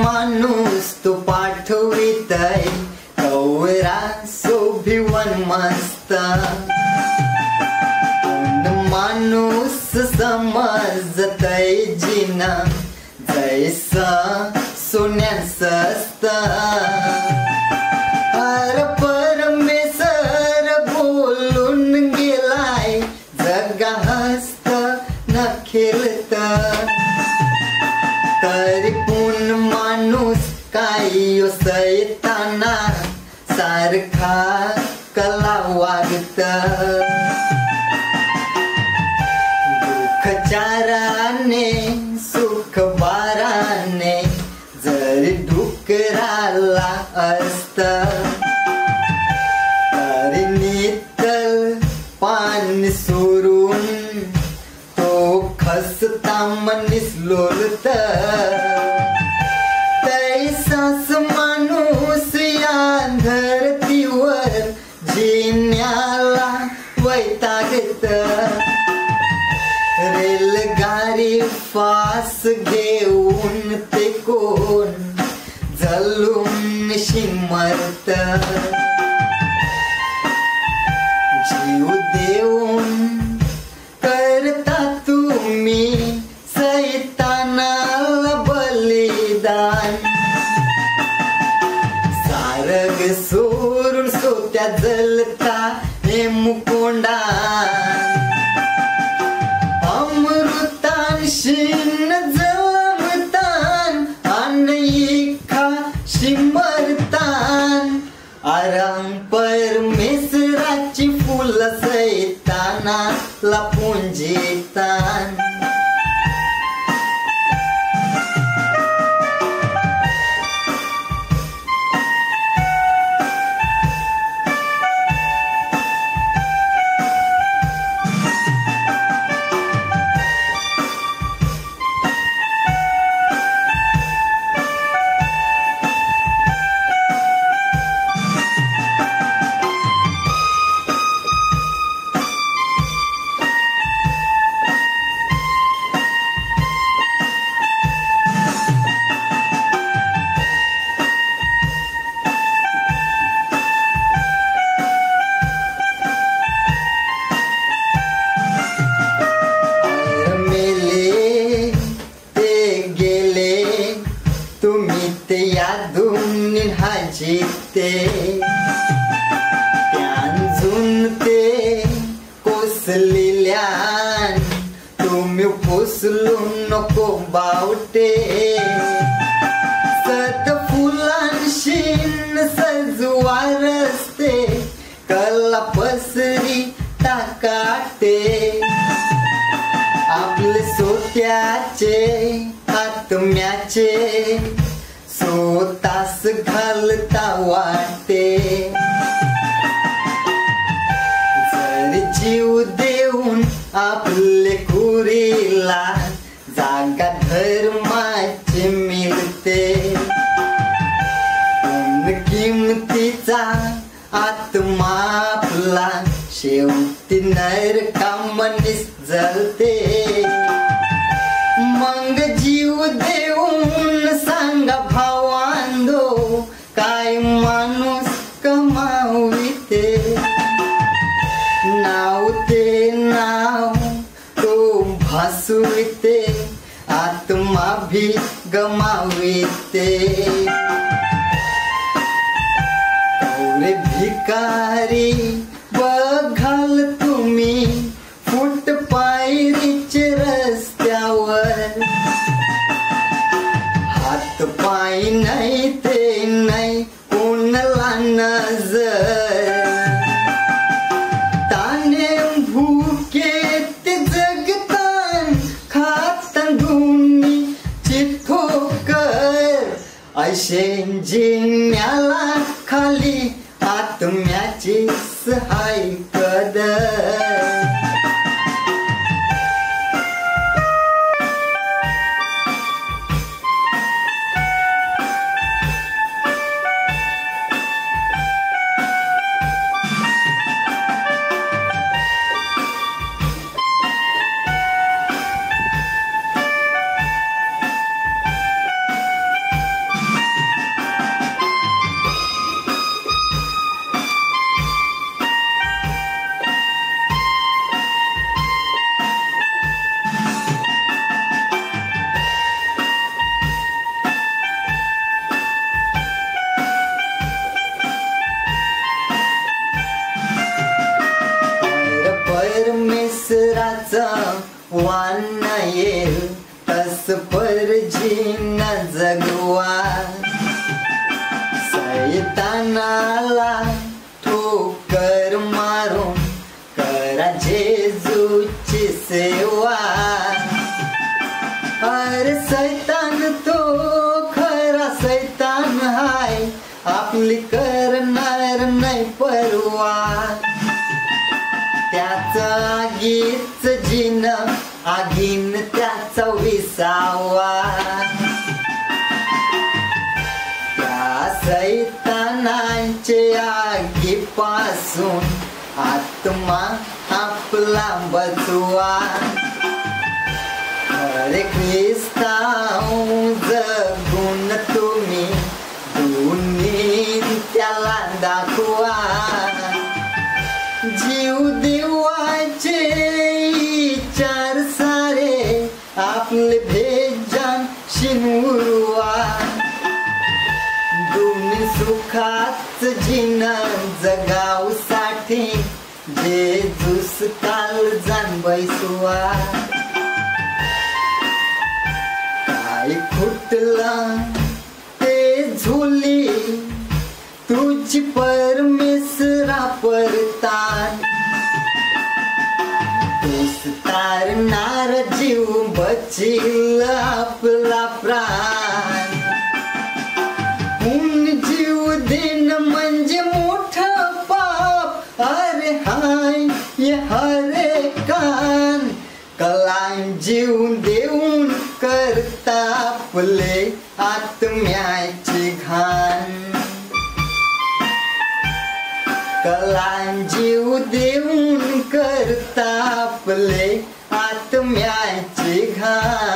माणूस तो पाठवितय कवरा सोभिवन मस्त माणूस समजतय जिना जैसा सोन्यास अर परमेश्वर बोलून गेलाय जगा हस्त न खेळत तरी पण माणूस काय सैताना सारखा कला वागत दुःखचाराने सुख बाराने जरी डुकराला असत तरी नितल पान सोडून तो खसता मनीस लोलत तैसाच माणूस या धरतीवर जिन्याला वैतागत रेलगाडी फास घेऊन ते कोण जलून शिमरत जीव देऊन करता तुम्ही सैतानाला बलिदान सारग सोडून सोत्या जलता हे मुकोंडा अमृतान शिन जमतान अनैखा शिमरतान आराम परमेश्वराची फुल सैतानाला पुंजितान जिते त्यांजून ते कोसलिल्यान तुम्ही पोसलू नको बावटे सत फुलांशीन सजवा रस्ते कला पसरी टाकाटे आपले सोत्याचे आत्म्याचे सोतास घालता वाटे जरी जीव देऊन आपले कुरीला जागा धर्माचे मिळते किमतीचा आत्मा आपला शेवटी नरकामनीस जलते मग जीव देऊन सांगा भावांदो काय माणूस कमाविते नाव ते नाव तो भासविते आत्मा भी गमाविते कवरे भिकारी बघाल तुम्ही फुट पायरीचे रस्त्यावर हात पाय नाही ते नाही कोणाला नजर ताने भूके ते जगतान खातान दोन्ही चिठोकर ऐशे जिन्याला खाली आत्म्याची सहाय कदर वान येईल तस परजीन जगवा. सैतानाला ठोकर मारून करा जेजूची सेवा. अरे सैतान तो खरा सैतान हाय, आपली करणार नाही परवा. त्याचा आगीच जिन आगीन त्याचा विसावा. त्या सैतानांचे आगीपासून आत्मा आपला बचवा. अरे ख्रिस्ताव जगून तुम्ही दोन्ही त्याला दाखवा. जीव देवाचे विचार सारे आपले भेजान शिनवुरवा. दोन्ही सुखाच जीवन जगावसाठी जेजूस काल जाण बैसवा. काय फुटलं ते झुली तुझी परमेश्वरा परतान. तूच तारणार जीव बचील आपला प्राण. जीव देण म्हणजे मोठं पाप. अरे हाय हरे कान कलां जीव देऊन करता आपले आत्म्याची घाण. कलां जीव देऊन करता आपले आत्म्याची घाण.